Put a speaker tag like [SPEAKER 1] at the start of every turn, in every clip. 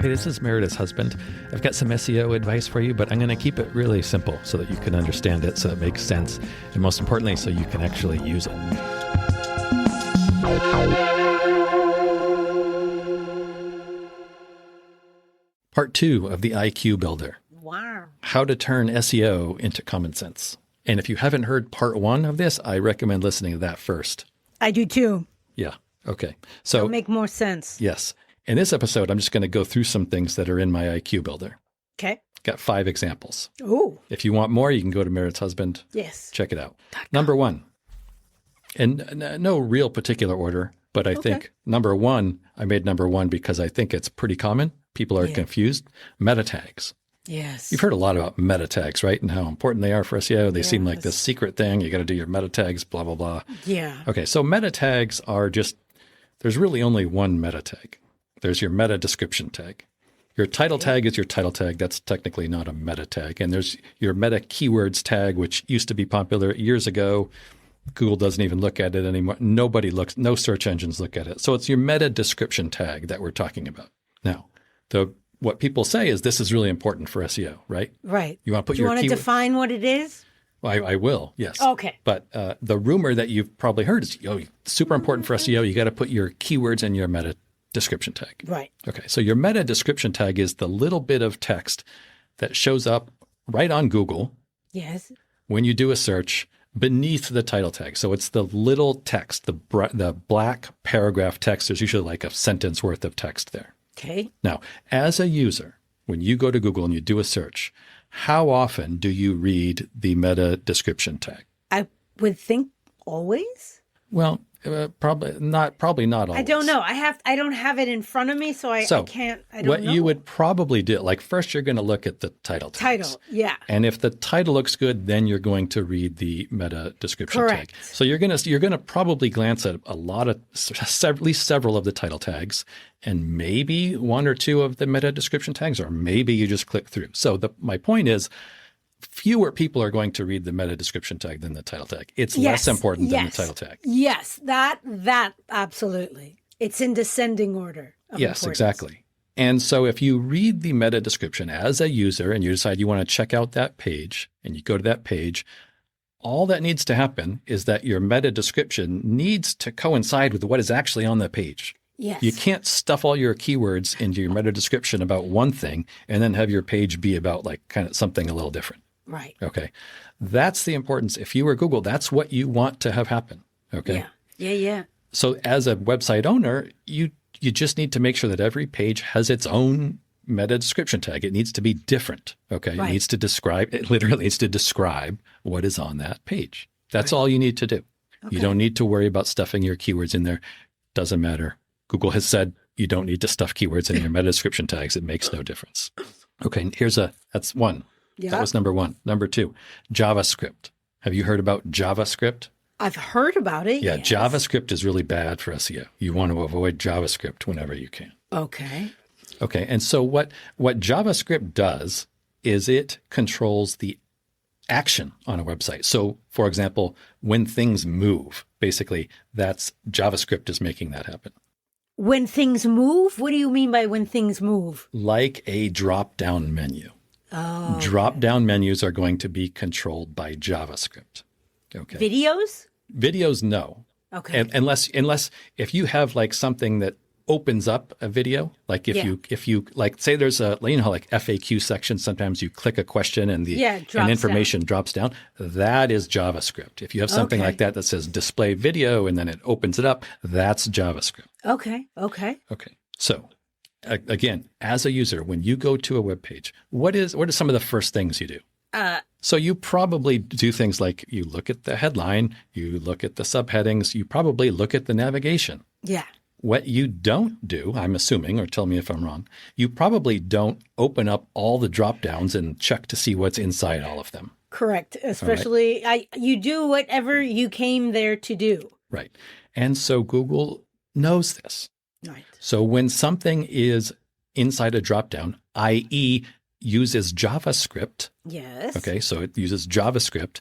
[SPEAKER 1] Hey, this is Meredith's husband. I've got some SEO advice for you, but I'm going to keep it really simple so that you can understand it, so it makes sense, and most importantly, so you can actually use it. Part 2 of the IQ Builder.
[SPEAKER 2] Wow.
[SPEAKER 1] How to turn SEO into common sense. And if you haven't heard part 1 of this, I recommend listening to that first.
[SPEAKER 2] I do too.
[SPEAKER 1] Yeah. Okay. So
[SPEAKER 2] It'll make more sense.
[SPEAKER 1] yes. In this episode, I'm just going to go through some things that are in my IQ Builder.
[SPEAKER 2] Okay.
[SPEAKER 1] Got 5 examples.
[SPEAKER 2] Ooh.
[SPEAKER 1] If you want more, you can go to Meredith's husband.
[SPEAKER 2] Yes.
[SPEAKER 1] Check it out. Number 1. And no real particular order, but I think number 1, I made number 1 because I think it's pretty common. People are confused. Meta tags.
[SPEAKER 2] Yes.
[SPEAKER 1] You've heard a lot about meta tags, right? And how important they are for SEO. They seem like this secret thing. You got to do your meta tags, blah, blah, blah.
[SPEAKER 2] Yeah.
[SPEAKER 1] Okay. So meta tags are just, there's really only one meta tag. There's your meta description tag. Your title tag is your title tag. That's technically not a meta tag. And there's your meta keywords tag, which used to be popular years ago. Google doesn't even look at it anymore. Nobody looks, no search engines look at it. So it's your meta description tag that we're talking about. Now, what people say is this is really important for SEO, right?
[SPEAKER 2] Right.
[SPEAKER 1] You want to put
[SPEAKER 2] Do you
[SPEAKER 1] your
[SPEAKER 2] want to define what it is?
[SPEAKER 1] I will, yes.
[SPEAKER 2] Okay.
[SPEAKER 1] But the rumor that you've probably heard is, super important for SEO. You got to put your keywords in your meta description tag.
[SPEAKER 2] Right.
[SPEAKER 1] Okay. So your meta description tag is the little bit of text that shows up right on Google.
[SPEAKER 2] Yes.
[SPEAKER 1] When you do a search beneath the title tag. So it's the little text, the black paragraph text. There's usually like a sentence worth of text there.
[SPEAKER 2] Okay.
[SPEAKER 1] Now, as a user, when you go to Google and you do a search, how often do you read the meta description tag?
[SPEAKER 2] I would think always.
[SPEAKER 1] Well, probably not always.
[SPEAKER 2] I don't know. I don't have it in front of me, so I can't. I don't know.
[SPEAKER 1] What you would probably do, like first you're going to look at the title tags.
[SPEAKER 2] Title, yeah.
[SPEAKER 1] And if the title looks good, then you're going to read the meta description
[SPEAKER 2] Correct.
[SPEAKER 1] tag. So you're going to probably glance at a lot of, at least several of the title tags, and maybe 1 or 2 of the meta description tags, or maybe you just click through. So my point is, fewer people are going to read the meta description tag than the title tag. It's less important than the title tag.
[SPEAKER 2] Yes, that absolutely. It's in descending order of
[SPEAKER 1] Yes,
[SPEAKER 2] importance.
[SPEAKER 1] exactly. And so if you read the meta description as a user and you decide you want to check out that page and you go to that page, all that needs to happen is that your meta description needs to coincide with what is actually on the page.
[SPEAKER 2] Yes.
[SPEAKER 1] You can't stuff all your keywords into your meta description about one thing and then have your page be about like kind of something a little different.
[SPEAKER 2] Right.
[SPEAKER 1] Okay. That's the importance. If you were Google, that's what you want to have happen. Okay.
[SPEAKER 2] Yeah.
[SPEAKER 1] So as a website owner, you just need to make sure that every page has its own meta description tag. It needs to be different. Okay.
[SPEAKER 2] Right.
[SPEAKER 1] It literally needs to describe what is on that page. That's all you need to do.
[SPEAKER 2] Okay.
[SPEAKER 1] You don't need to worry about stuffing your keywords in there. Doesn't matter. Google has said you don't need to stuff keywords in your meta description tags. It makes no difference. Okay. That's 1.
[SPEAKER 2] Yeah.
[SPEAKER 1] That was number 1. Number 2, JavaScript. Have you heard about JavaScript?
[SPEAKER 2] I've heard about it.
[SPEAKER 1] Yeah,
[SPEAKER 2] yes.
[SPEAKER 1] JavaScript is really bad for SEO. You want to avoid JavaScript whenever you can.
[SPEAKER 2] Okay.
[SPEAKER 1] Okay, and so what JavaScript does is it controls the action on a website. So, for example, when things move, basically, that's JavaScript is making that happen.
[SPEAKER 2] When things move? What do you mean by when things move?
[SPEAKER 1] Like a drop-down menu.
[SPEAKER 2] Oh.
[SPEAKER 1] Drop-down menus are going to be controlled by JavaScript. Okay. Videos, no.
[SPEAKER 2] Okay.
[SPEAKER 1] Unless if you have like something that opens up a video, like if you like say there's a like FAQ section, sometimes you click a question and and information drops down. That is JavaScript. If you have something like that says display video and then it opens it up, that's JavaScript.
[SPEAKER 2] Okay.
[SPEAKER 1] So again, as a user, when you go to a web page, what are some of the first things you do? So you probably do things like you look at the headline, you look at the subheadings, you probably look at the navigation.
[SPEAKER 2] Yeah.
[SPEAKER 1] What you don't do, I'm assuming, or tell me if I'm wrong, you probably don't open up all the drop downs and check to see what's inside all of them.
[SPEAKER 2] Correct. Especially, you do whatever you came there to do.
[SPEAKER 1] Right. And so Google knows this.
[SPEAKER 2] Right.
[SPEAKER 1] So when something is inside a drop down, i.e. uses JavaScript.
[SPEAKER 2] Yes.
[SPEAKER 1] Okay, so it uses JavaScript.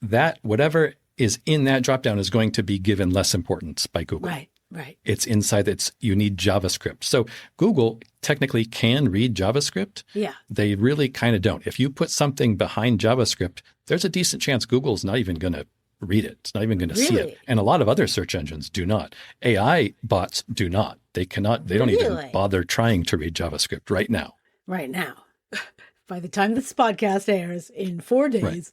[SPEAKER 1] That whatever is in that dropdown is going to be given less importance by Google.
[SPEAKER 2] Right. Right.
[SPEAKER 1] It's inside. You need JavaScript. So Google technically can read JavaScript.
[SPEAKER 2] Yeah.
[SPEAKER 1] They really kind of don't. If you put something behind JavaScript, there's a decent chance Google's not even going to read it. It's not even going to see
[SPEAKER 2] Really?
[SPEAKER 1] it. And a lot of other search engines do not. AI bots do not. They cannot. They don't even
[SPEAKER 2] Really?
[SPEAKER 1] bother trying to read JavaScript right now.
[SPEAKER 2] Right now. By the time this podcast airs in 4 days.
[SPEAKER 1] Right.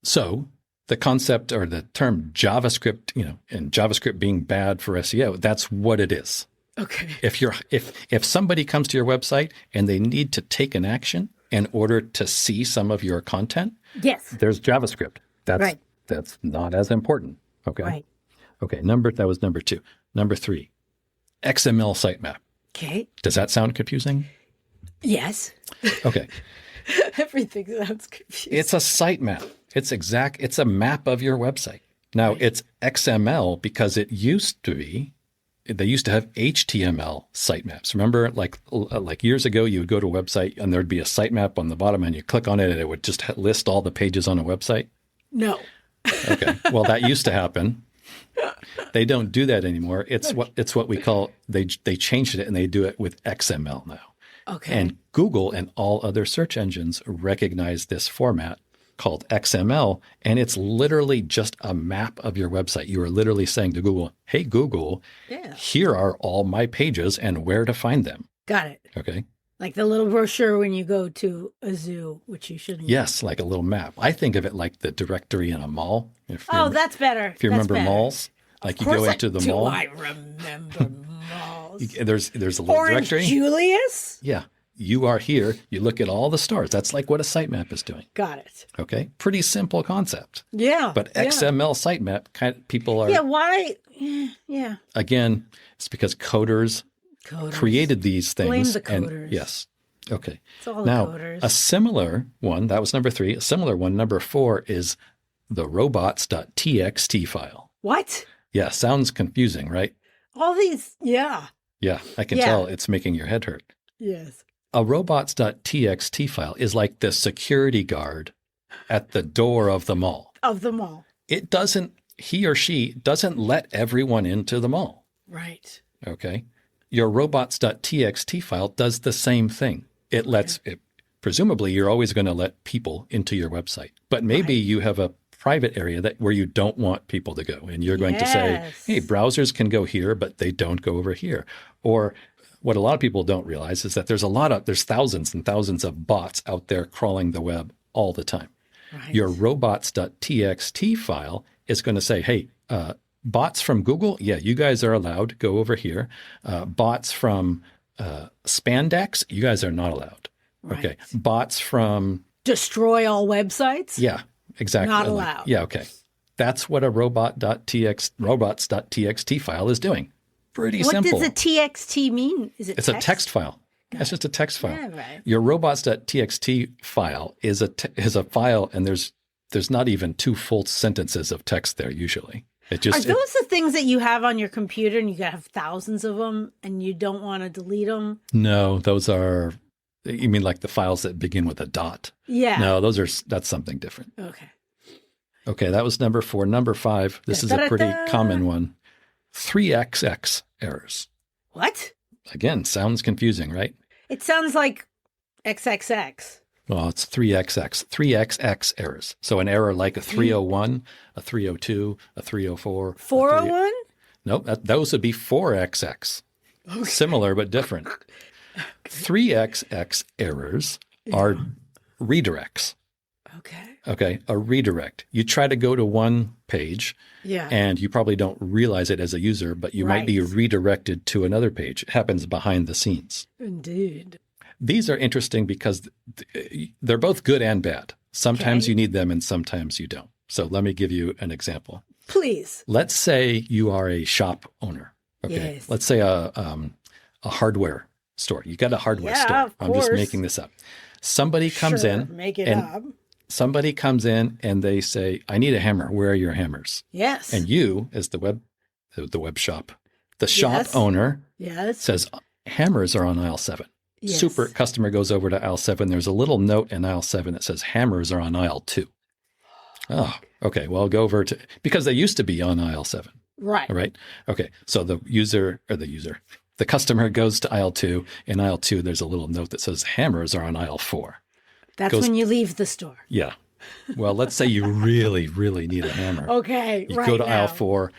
[SPEAKER 1] So the concept or the term JavaScript, and JavaScript being bad for SEO, that's what it is.
[SPEAKER 2] Okay.
[SPEAKER 1] If somebody comes to your website and they need to take an action in order to see some of your content,
[SPEAKER 2] Yes.
[SPEAKER 1] there's JavaScript.
[SPEAKER 2] Right.
[SPEAKER 1] That's not as important. Okay.
[SPEAKER 2] Right.
[SPEAKER 1] Okay. That was number 2. Number 3, XML sitemap.
[SPEAKER 2] Okay.
[SPEAKER 1] Does that sound confusing?
[SPEAKER 2] Yes.
[SPEAKER 1] Okay.
[SPEAKER 2] Everything sounds confusing.
[SPEAKER 1] It's a sitemap. It's a map of your website. Now it's XML because they used to have HTML sitemaps. Remember, like years ago, you would go to a website and there'd be a sitemap on the bottom and you click on it and it would just list all the pages on a website?
[SPEAKER 2] No.
[SPEAKER 1] Okay. Well, that used to happen. They don't do that anymore. It's what we call, they changed it and they do it with XML now.
[SPEAKER 2] Okay.
[SPEAKER 1] And Google and all other search engines recognize this format called XML, and it's literally just a map of your website. You are literally saying to Google, hey, Google, here are all my pages and where to find them.
[SPEAKER 2] Got it.
[SPEAKER 1] Okay.
[SPEAKER 2] Like the little brochure when you go to a zoo, which you shouldn't.
[SPEAKER 1] Yes, like a little map. I think of it like the directory in a mall.
[SPEAKER 2] That's better.
[SPEAKER 1] If you remember malls, like you go into the mall.
[SPEAKER 2] I remember malls.
[SPEAKER 1] There's a little
[SPEAKER 2] Orange
[SPEAKER 1] directory.
[SPEAKER 2] Julius?
[SPEAKER 1] Yeah. You are here. You look at all the stores. That's like what a sitemap is doing.
[SPEAKER 2] Got it.
[SPEAKER 1] Okay. Pretty simple concept.
[SPEAKER 2] Yeah.
[SPEAKER 1] But XML sitemap, people are.
[SPEAKER 2] Yeah. Why? Yeah.
[SPEAKER 1] Again, it's because coders created these things.
[SPEAKER 2] Blame the coders.
[SPEAKER 1] Yes. Okay.
[SPEAKER 2] It's all
[SPEAKER 1] Now,
[SPEAKER 2] the coders.
[SPEAKER 1] a similar one, that was number 3. A similar one, number 4, is the robots.txt file.
[SPEAKER 2] What?
[SPEAKER 1] Yeah. Sounds confusing, right?
[SPEAKER 2] All these. Yeah.
[SPEAKER 1] Yeah. I can tell it's making your head hurt.
[SPEAKER 2] Yes.
[SPEAKER 1] A robots.txt file is like the security guard at the door of the mall.
[SPEAKER 2] Of the mall.
[SPEAKER 1] He or she doesn't let everyone into the mall.
[SPEAKER 2] Right.
[SPEAKER 1] Okay. Your robots.txt file does the same thing. Presumably you're always going to let people into your website, but maybe you have a private area where you don't want people to go. And you're going to say, hey, browsers can go here, but they don't go over here. Or what a lot of people don't realize is that there's thousands and thousands of bots out there crawling the web all the time. Right. Your robots.txt file is going to say, hey, bots from Google, you guys are allowed to go over here. Bots from Spandex, you guys are not allowed. Right. Okay. Bots from...
[SPEAKER 2] Destroy all websites?
[SPEAKER 1] Yeah, exactly.
[SPEAKER 2] Not allowed.
[SPEAKER 1] Yeah, okay. That's what a robots.txt file is doing. Pretty simple.
[SPEAKER 2] What does a TXT mean?
[SPEAKER 1] It's a text file. It's just a text file.
[SPEAKER 2] Yeah, right.
[SPEAKER 1] Your robots.txt file is a file, and there's not even 2 full sentences of text there usually. Are those
[SPEAKER 2] the things that you have on your computer and you have thousands of them and you don't want to delete them?
[SPEAKER 1] No, those are, you mean like the files that begin with a dot? Yeah. No, that's something different. Okay, that was number 4. Number 5, this is a pretty common one. 3xx errors.
[SPEAKER 2] What?
[SPEAKER 1] Again, sounds confusing, right?
[SPEAKER 2] It sounds like XXX.
[SPEAKER 1] Well, it's 3xx, 3xx errors. So an error like a 301, a 302, a 304.
[SPEAKER 2] 401?
[SPEAKER 1] Nope, those would be 4xx. Okay. Similar but different. 3xx errors are redirects. Okay, a redirect. You try to go to one page and you probably don't realize it as a user, but you might be redirected to another page. It happens behind the scenes.
[SPEAKER 2] Indeed.
[SPEAKER 1] These are interesting because they're both good and bad. Sometimes you need them and sometimes you don't. So let me give you an example.
[SPEAKER 2] Please.
[SPEAKER 1] Let's say you are a shop owner. Okay. Yes. Let's say a hardware store. You got a hardware store.
[SPEAKER 2] Of course.
[SPEAKER 1] I'm just making this up. Somebody comes in.
[SPEAKER 2] Make it up.
[SPEAKER 1] Somebody comes in and they say, I need a hammer. Where are your hammers?
[SPEAKER 2] Yes.
[SPEAKER 1] And you, as the web shop, the shop owner says, hammers are on aisle 7. Yes. Super customer goes over to aisle 7. There's a little note in aisle 7 that says hammers are on aisle 2. Oh, okay. Well, I'll go over to, because they used to be on aisle 7.
[SPEAKER 2] Right.
[SPEAKER 1] All right. Okay. So the customer goes to aisle 2. In aisle 2, there's a little note that says hammers are on aisle 4.
[SPEAKER 2] That's
[SPEAKER 1] Goes-
[SPEAKER 2] when you leave the store.
[SPEAKER 1] Yeah. Well, let's say you really, really need a hammer.
[SPEAKER 2] Okay.
[SPEAKER 1] You
[SPEAKER 2] right
[SPEAKER 1] go to
[SPEAKER 2] now.
[SPEAKER 1] aisle 4.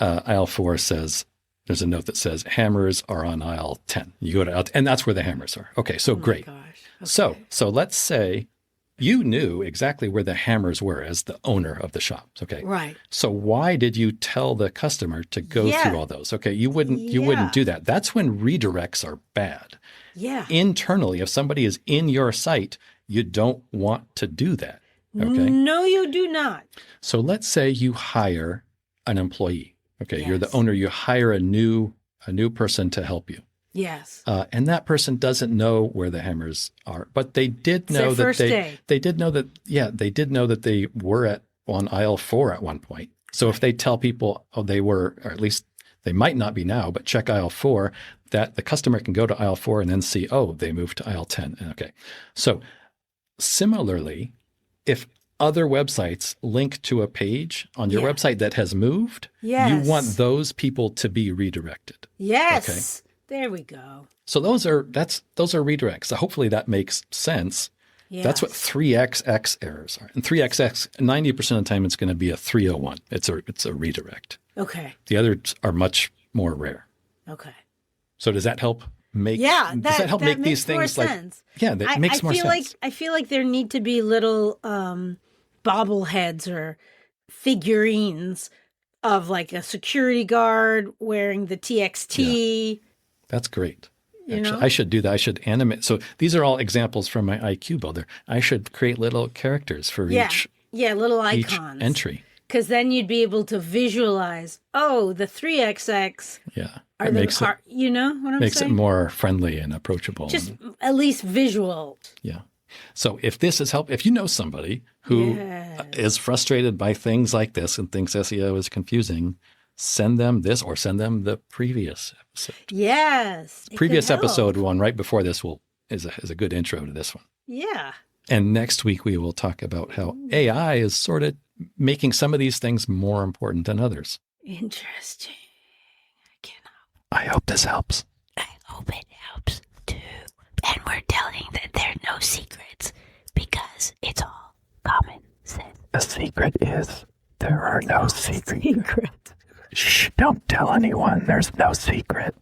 [SPEAKER 1] Aisle 4 says, there's a note that says hammers are on aisle 10. You go to aisle, and that's where the hammers are. Okay. So great.
[SPEAKER 2] Gosh. Okay.
[SPEAKER 1] So let's say you knew exactly where the hammers were as the owner of the shop. Okay.
[SPEAKER 2] Right.
[SPEAKER 1] So why did you tell the customer to go
[SPEAKER 2] Yeah.
[SPEAKER 1] through all those? Okay. You wouldn't do that. That's when redirects are bad.
[SPEAKER 2] Yeah.
[SPEAKER 1] Internally, if somebody is in your site, you don't want to do that. Okay.
[SPEAKER 2] No, you do not.
[SPEAKER 1] So let's say you hire an employee. Okay. You're the
[SPEAKER 2] Yes.
[SPEAKER 1] owner. You hire a new person to help you.
[SPEAKER 2] Yes.
[SPEAKER 1] And that person doesn't know where the hammers are, but they did
[SPEAKER 2] their
[SPEAKER 1] know that
[SPEAKER 2] first day.
[SPEAKER 1] they did know that they were on aisle 4 at one point. So if they tell people, they were, or at least they might not be now, but check aisle 4, that the customer can go to aisle 4 and then see, they moved to aisle 10. Okay. So similarly, if other websites link to a page on your
[SPEAKER 2] Yeah.
[SPEAKER 1] website that has moved,
[SPEAKER 2] Yes.
[SPEAKER 1] you want those people to be redirected.
[SPEAKER 2] Yes. There we go.
[SPEAKER 1] So those are redirects. So hopefully that makes sense.
[SPEAKER 2] Yes.
[SPEAKER 1] That's what 3xx errors are. And 3xx, 90% of the time it's going to be a 301. It's a redirect.
[SPEAKER 2] Okay.
[SPEAKER 1] The others are much more rare.
[SPEAKER 2] Okay.
[SPEAKER 1] So does that help make
[SPEAKER 2] Yeah.
[SPEAKER 1] does that help make
[SPEAKER 2] makes
[SPEAKER 1] these things
[SPEAKER 2] more
[SPEAKER 1] like
[SPEAKER 2] sense.
[SPEAKER 1] that makes more sense.
[SPEAKER 2] I feel like there need to be little bobbleheads or figurines of like a security guard wearing the TXT.
[SPEAKER 1] That's great.
[SPEAKER 2] You
[SPEAKER 1] Actually,
[SPEAKER 2] know?
[SPEAKER 1] I should do that. I should animate. So these are all examples from my IQ builder. I should create little characters for each
[SPEAKER 2] little
[SPEAKER 1] each
[SPEAKER 2] icons.
[SPEAKER 1] entry.
[SPEAKER 2] Because then you'd be able to visualize, the 3XX
[SPEAKER 1] Yeah.
[SPEAKER 2] are
[SPEAKER 1] It
[SPEAKER 2] the
[SPEAKER 1] makes
[SPEAKER 2] car. You know what I'm
[SPEAKER 1] makes
[SPEAKER 2] saying?
[SPEAKER 1] it more friendly and approachable.
[SPEAKER 2] Just at least visual.
[SPEAKER 1] Yeah. So if this is if you know somebody who is frustrated by things like this and thinks SEO is confusing, send them this or send them the previous episode.
[SPEAKER 2] Yes. it
[SPEAKER 1] Previous
[SPEAKER 2] could help.
[SPEAKER 1] episode one right before this is a good intro to this one.
[SPEAKER 2] Yeah.
[SPEAKER 1] And next week we will talk about how AI is sort of making some of these things more important than others.
[SPEAKER 2] Interesting. I cannot.
[SPEAKER 1] I hope this helps.
[SPEAKER 3] I hope it helps too. And we're telling that there are no secrets because it's all common sense.
[SPEAKER 4] The secret is there are no secrets. Shh, don't tell anyone. There's no secret.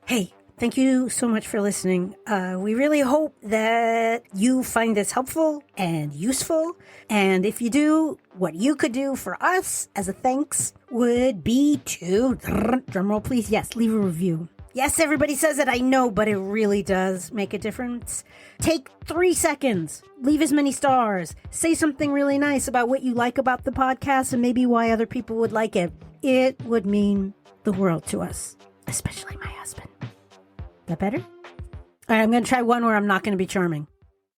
[SPEAKER 3] Hey, thank you so much for listening. We really hope that you find this helpful and useful. And if you do, what you could do for us as a thanks would be to, drumroll please, yes, leave a review. Yes, everybody says it, I know, but it really does make a difference. Take 3 seconds, leave as many stars, say something really nice about what you like about the podcast and maybe why other people would like it. It would mean the world to us, especially my husband. That better? All right, I'm going to try one where I'm not going to be charming.